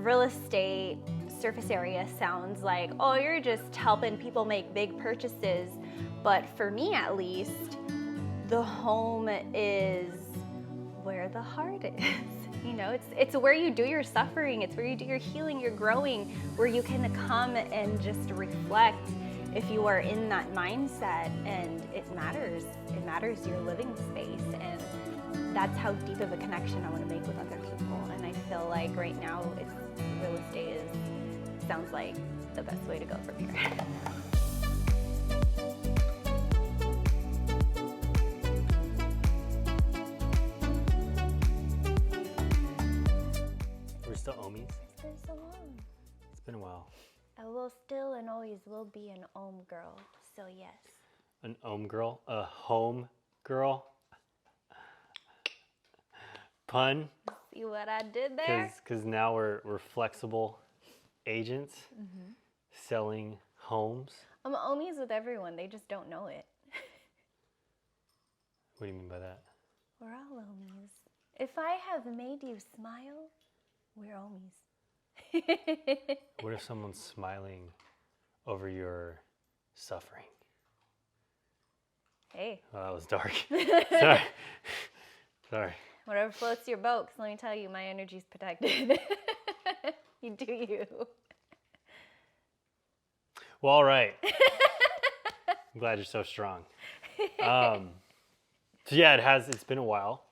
real estate surface area sounds like, oh, you're just helping people make big purchases. But for me, at least, the home is where the heart is. You know, it's where you do your suffering, it's where you do your healing, your growing, where you can come and just reflect if you are in that mindset, and it matters your living space, and that's how deep of a connection I want to make with other people. And I feel like right now real estate sounds like the best way to go from here. We're still Omies? It's been so long. It's been a while. I will still and always will be an Om girl, so yes. An Om girl? A home girl? Pun? See what I did there? Because now we're flexible agents selling homes. I'm Omies with everyone, they just don't know it. What do you mean by that? We're all Omies. If I have made you smile, we're Omies. What if someone's smiling over your suffering? Hey. Oh, that was dark. Sorry. Whatever floats your boat, 'cause let me tell you, my energy's protected. You do you. Well, all right. I'm glad you're so strong. So yeah, it's been a while.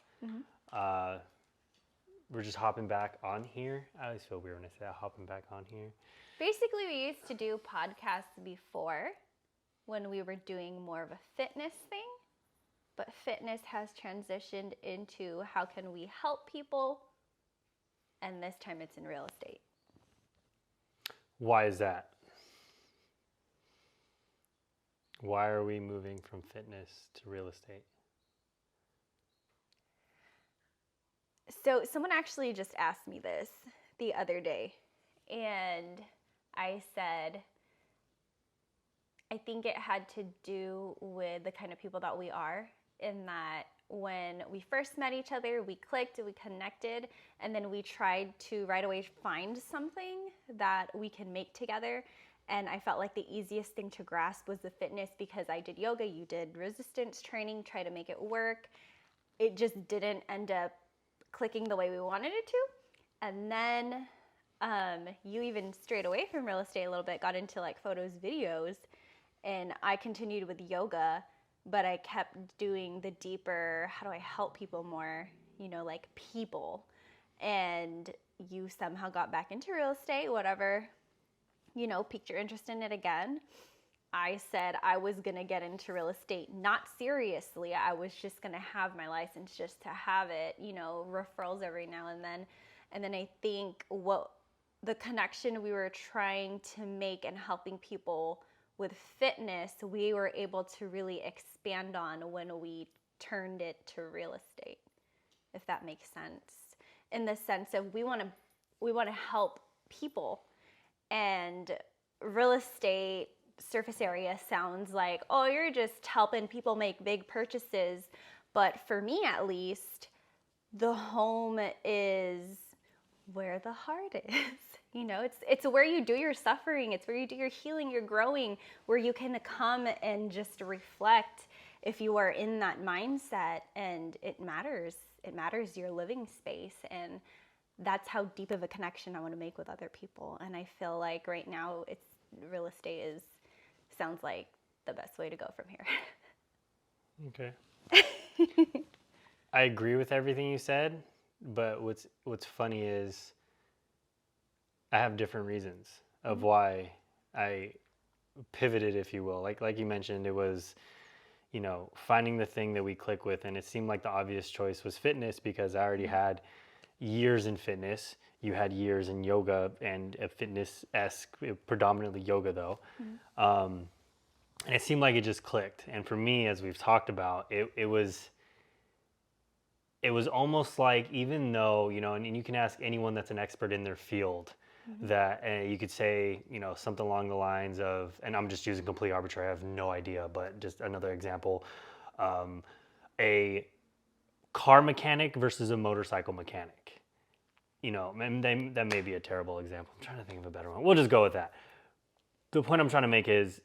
We're just hopping back on here. I always feel weird when I say that, hopping back on here. Basically, we used to do podcasts before when we were doing more of a fitness thing, but fitness has transitioned into how can we help people, and this time it's in real estate. Why is that? Why are we moving from fitness to real estate? So someone actually just asked me this the other day, and I said, I think it had to do with the kind of people that we are, in that when we first met each other, we clicked, we connected, and then we tried to right away find something that we can make together. And I felt like the easiest thing to grasp was the fitness, because I did yoga, you did resistance training, try to make it work. It just didn't end up clicking the way we wanted it to. And then you even strayed away from real estate a little bit, got into like photos, videos, and I continued with yoga, but I kept doing the deeper, how do I help people more, like people. And you somehow got back into real estate, whatever, piqued your interest in it again. I said I was going to get into real estate, not seriously. I was just going to have my license just to have it, referrals every now and then. And then I think what the connection we were trying to make and helping people with fitness, we were able to really expand on when we turned it to real estate, if that makes sense. In the sense of we want to help people, and real estate surface area sounds like, oh, you're just helping people make big purchases. But for me, at least, the home is where the heart is. It's where you do your suffering, it's where you do your healing, your growing, where you can come and just reflect if you are in that mindset, and it matters your living space. And that's how deep of a connection I want to make with other people. And I feel like right now real estate sounds like the best way to go from here. Okay. I agree with everything you said, but what's funny is I have different reasons of why I pivoted, if you will. Like you mentioned, it was, finding the thing that we click with, and it seemed like the obvious choice was fitness, because I already had years in fitness. You had years in yoga and a fitness-esque, predominantly yoga though. And it seemed like it just clicked. And for me, as we've talked about, it was almost like, even though, and you can ask anyone that's an expert in their field, that you could say, something along the lines of, and I'm just using completely arbitrary, I have no idea, but just another example, a car mechanic versus a motorcycle mechanic. that may be a terrible example. I'm trying to think of a better one. We'll just go with that. The point I'm trying to make is,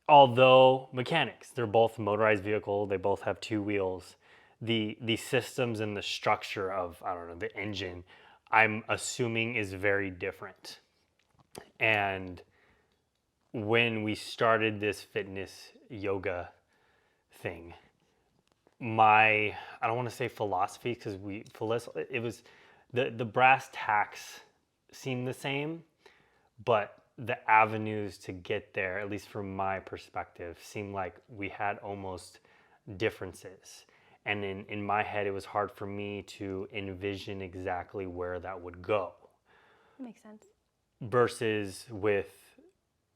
although mechanics, they're both motorized vehicle, they both have two wheels, the systems and the structure of, I don't know, the engine, I'm assuming is very different. And when we started this fitness yoga thing, I don't want to say philosophy, because it was the brass tacks seemed the same, but the avenues to get there, at least from my perspective, seemed like we had almost differences. And in my head, it was hard for me to envision exactly where that would go. That makes sense. Versus with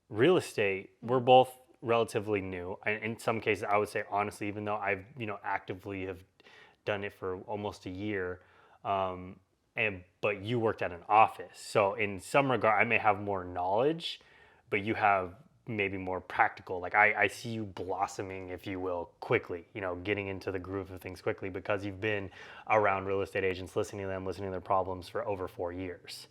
real estate, we're both relatively new. In some cases, I would say honestly, even though I've actively have done it for almost a year, but you worked at an office, so in some regard, I may have more knowledge, but you have maybe more practical. Like I see you blossoming, if you will, quickly. Getting into the groove of things quickly because you've been around real estate agents, listening to their problems for over 4 years.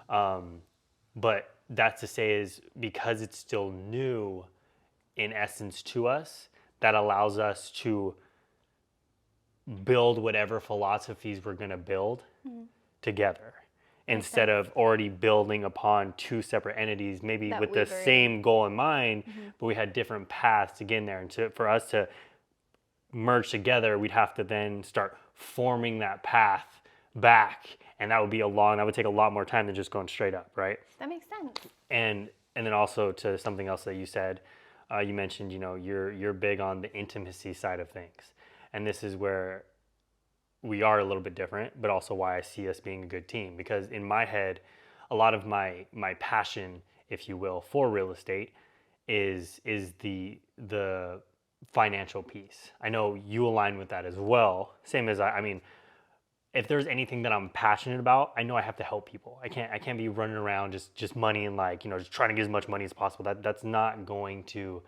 But that's to say is because it's still new in essence to us, that allows us to build whatever philosophies we're going to build together instead of already building upon two separate entities, maybe with the same goal in mind, but we had different paths to get in there. And for us to merge together, we'd have to then start forming that path back, and that would take a lot more time than just going straight up, right? That makes sense. And then also to something else that you said, you mentioned, you're big on the intimacy side of things, and this is where we are a little bit different, but also why I see us being a good team. Because in my head, a lot of my passion, if you will, for real estate is the financial piece. I know you align with that as well. Same as I mean, if there's anything that I'm passionate about, I know I have to help people. I can't be running around just money and just trying to get as much money as possible. That's not going to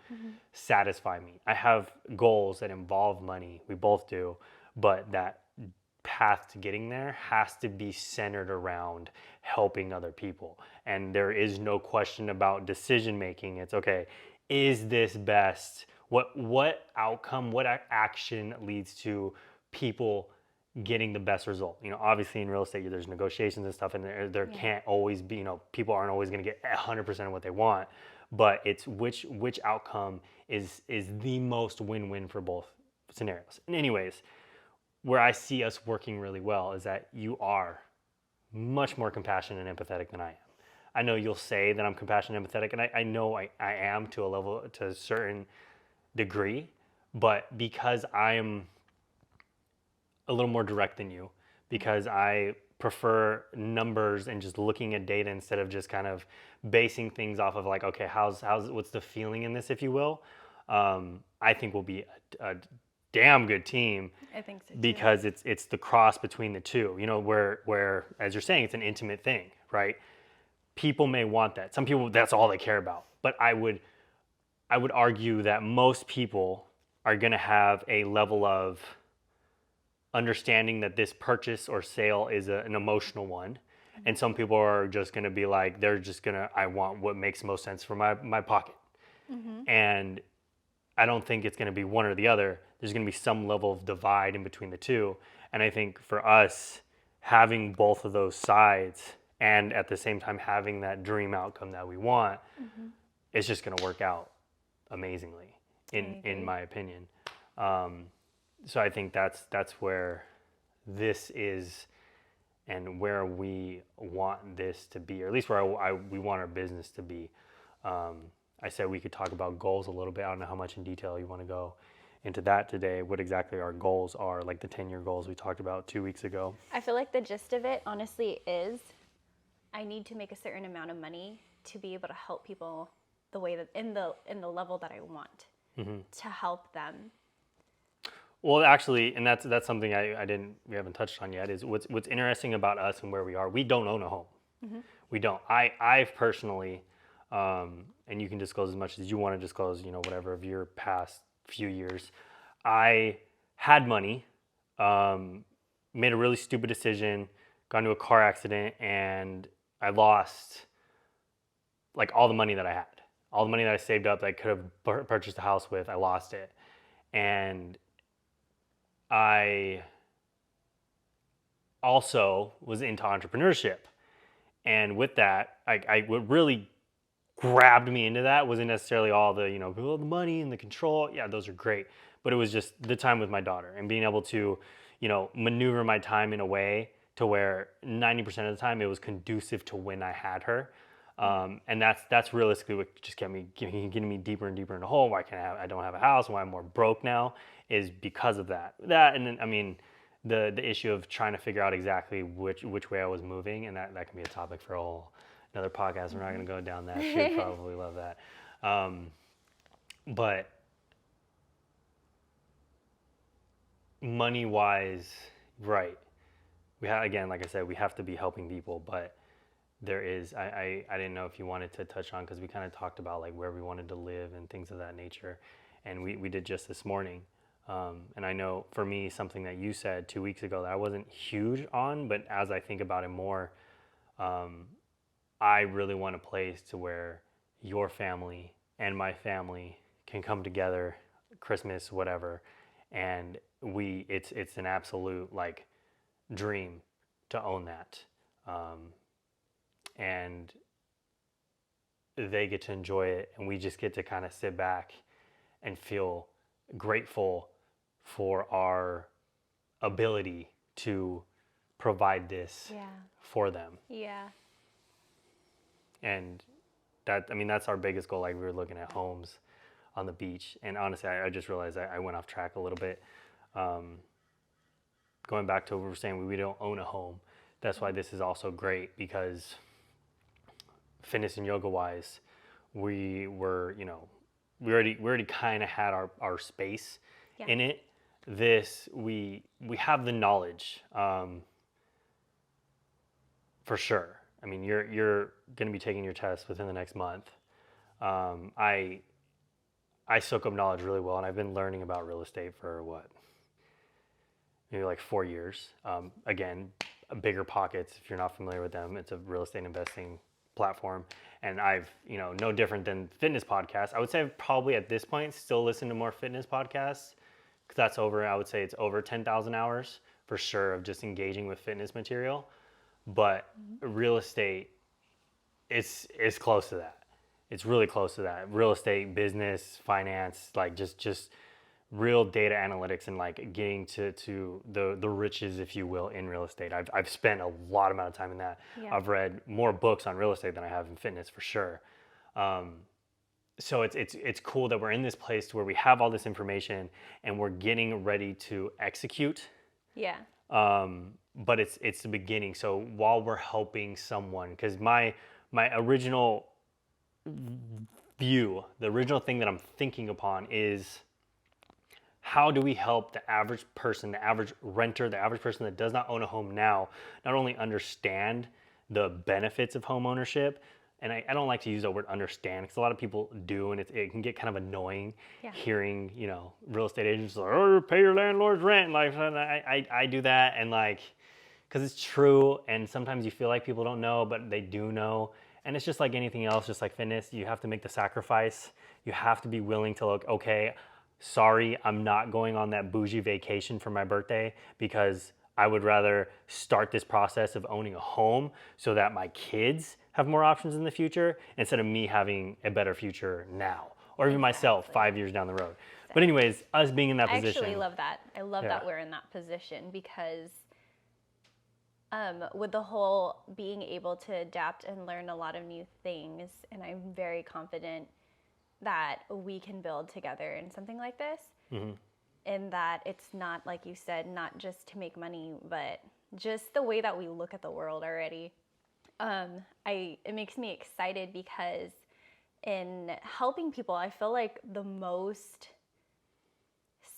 satisfy me. I have goals that involve money. We both do, but that path to getting there has to be centered around helping other people. And there is no question about decision making. It's okay, is this best? What outcome, what action leads to people getting the best result? Obviously in real estate there's negotiations and stuff, and there can't always be, people aren't always going to get 100% of what they want, but it's which outcome is the most win-win for both scenarios. And anyways, where I see us working really well is that you are much more compassionate and empathetic than I am. I know you'll say that I'm compassionate and empathetic, and I know I am to a certain degree, but because I'm a little more direct than you, because I prefer numbers and just looking at data instead of just kind of basing things off of like, okay, what's the feeling in this, if you will. I think we'll be a damn good team. I think so too. Because it's the cross between the two, where as you're saying, it's an intimate thing, right? People may want that. Some people, that's all they care about. But I would argue that most people are going to have a level of understanding that this purchase or sale is an emotional one. And some people are just going to be like, I want what makes most sense for my pocket. And I don't think it's going to be one or the other. There's going to be some level of divide in between the two. And I think for us, having both of those sides and at the same time having that dream outcome that we want, it's just going to work out amazingly, in my opinion. So I think that's where this is and where we want this to be, or at least where we want our business to be. I said we could talk about goals a little bit. I don't know how much in detail you want to go into that today, what exactly our goals are, like the 10-year goals we talked about 2 weeks ago. I feel like the gist of it, honestly, is I need to make a certain amount of money to be able to help people the way that in the level that I want to help them. Well, actually, and that's something we haven't touched on yet, is what's interesting about us and where we are. We don't own a home. We don't. I've personally, and you can disclose as much as you want to disclose, whatever of your past few years. I had money, made a really stupid decision, got into a car accident, and I lost like all the money that I had. All the money that I saved up that I could have purchased a house with, I lost it. And I also was into entrepreneurship. And with that, what really grabbed me into that wasn't necessarily all the, the money and the control. Yeah, those are great. But it was just the time with my daughter and being able to, maneuver my time in a way to where 90% of the time it was conducive to when I had her. And that's realistically what just getting me deeper and deeper in the hole. Why I don't have a house? Why I'm more broke now is because of that. And then, I mean, the issue of trying to figure out exactly which way I was moving, and that can be a topic for another podcast. We're not going to go down that. She'd probably love that. But money wise, right? Again, like I said, we have to be helping people, but there is, I didn't know if you wanted to touch on, because we kind of talked about like where we wanted to live and things of that nature. And we did just this morning. And I know for me, something that you said 2 weeks ago that I wasn't huge on, but as I think about it more, I really want a place to where your family and my family can come together, Christmas, whatever. And it's an absolute like dream to own that. And they get to enjoy it, and we just get to kind of sit back and feel grateful for our ability to provide this for them. Yeah. And that's our biggest goal. Like, we were looking at homes on the beach, and honestly, I just realized I went off track a little bit. Going back to what we were saying, we don't own a home. That's why this is also great, because fitness and yoga wise, we were, we already kind of had our space in it. This, we have the knowledge, for sure. I mean, you're going to be taking your test within the next month. I soak up knowledge really well, and I've been learning about real estate for maybe like 4 years. Again, Bigger Pockets, if you're not familiar with them, it's a real estate investing platform. And I've, no different than fitness podcasts. I would say I've probably at this point still listen to more fitness podcasts, because I would say it's over 10,000 hours for sure of just engaging with fitness material. But real estate is close to that. It's really close to that. Real estate, business, finance, like just real data analytics, and like getting to the riches, if you will, in real estate. I've spent a lot amount of time in that. Yeah. I've read more books on real estate than I have in fitness, for sure. So it's cool that we're in this place where we have all this information and we're getting ready to execute. Yeah. But it's the beginning. So while we're helping someone, because my original view, the original thing that I'm thinking upon is, how do we help the average person, the average renter, the average person that does not own a home now, not only understand the benefits of home ownership? And I don't like to use the word understand, because a lot of people do, and it can get kind of annoying hearing, real estate agents like, oh, pay your landlord's rent. Like, I do that, and like, because it's true, and sometimes you feel like people don't know, but they do know. And it's just like anything else, just like fitness, you have to make the sacrifice. You have to be willing to look, okay, sorry, I'm not going on that bougie vacation for my birthday, because I would rather start this process of owning a home so that my kids have more options in the future, instead of me having a better future now, or even myself 5 years down the road. Exactly. But anyways, us being in that position. I actually love that. I love that we're in that position, because with the whole being able to adapt and learn a lot of new things, and I'm very confident that we can build together in something like this. Mm-hmm. And that it's not, like you said, not just to make money, but just the way that we look at the world already. It makes me excited, because in helping people, I feel like the most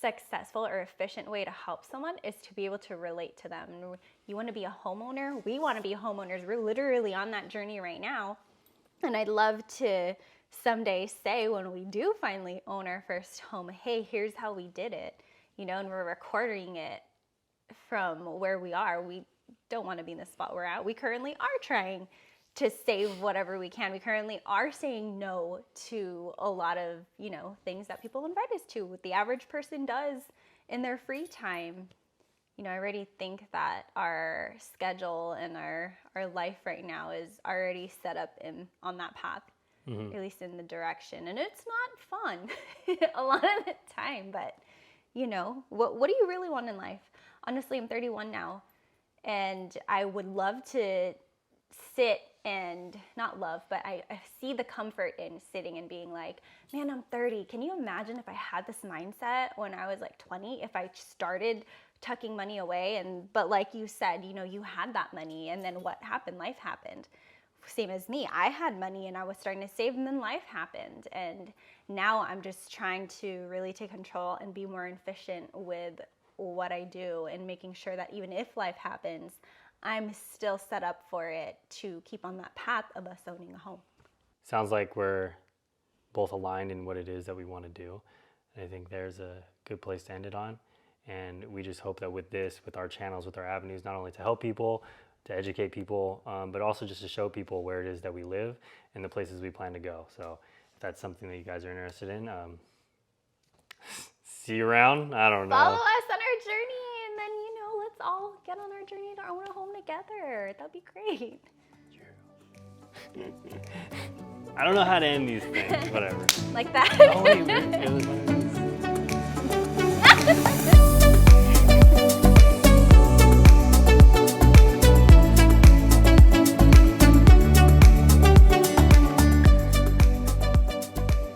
successful or efficient way to help someone is to be able to relate to them. You want to be a homeowner? We want to be homeowners. We're literally on that journey right now. And I'd love to someday say, when we do finally own our first home, hey, here's how we did it, and we're recording it from where we are. We don't want to be in the spot we're at. We currently are trying to save whatever we can. We currently are saying no to a lot of, things that people invite us to, what the average person does in their free time. I already think that our schedule and our life right now is already set up on that path, at least in the direction. And it's not fun a lot of the time, but what do you really want in life? Honestly, I'm 31 now, and I would love to sit and not love, but I see the comfort in sitting and being like, man, I'm 30. Can you imagine if I had this mindset when I was like 20, if I started tucking money away? But like you said, you had that money, and then what happened? Life happened. Same as me. I had money and I was starting to save, and then life happened. And now I'm just trying to really take control and be more efficient with what I do, and making sure that even if life happens, I'm still set up for it to keep on that path of us owning a home. Sounds like we're both aligned in what it is that we want to do. And I think there's a good place to end it on. And we just hope that with our channels, with our avenues, not only to help people, to educate people, but also just to show people where it is that we live and the places we plan to go. So if that's something that you guys are interested in, see you around. I don't know. Follow us on our journey, and then, let's all get on our journey to own a home together. That'd be great. I don't know how to end these things. Whatever. Like that. Oh, wait,